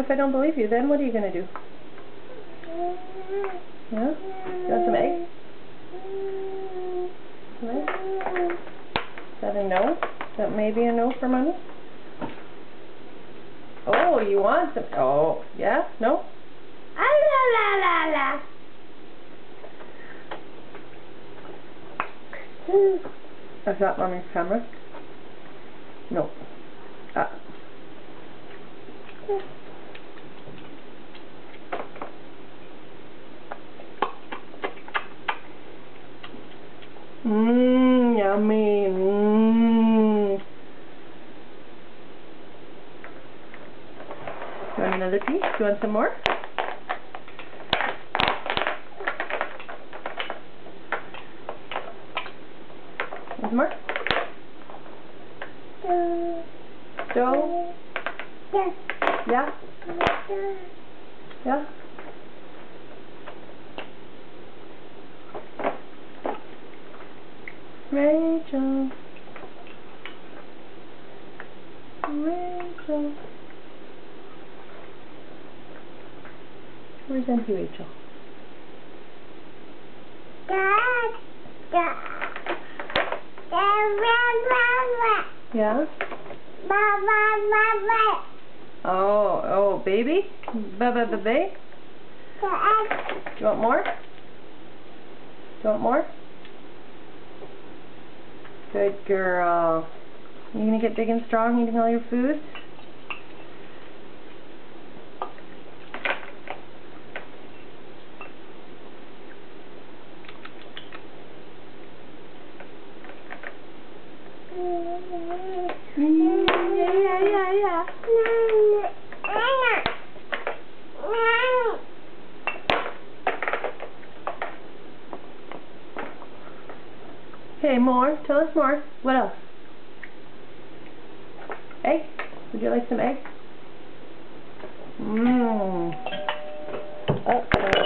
if I don't believe you, then what are you going to do? Yeah? You want some eggs? Some eggs? Is that a no? Is that maybe a no for Mommy? Oh, you want some? Oh, yeah? No? Ah, la, la, la, la. Is that Mommy's camera? No. Ah. Mmm, yummy. Mmm. You want another piece? Do you want some more? Want some more? Joe? Yeah? Yeah? Rachel. Rachel. Where's Auntie Rachel? Yeah? Oh, baby? Ba-ba-ba-ba? Do you want more? Do you want more? Good girl. You gonna get big and strong eating all your food? Yeah. Okay, more. Tell us more. What else? Egg? Would you like some egg? Mmm. Uh-oh.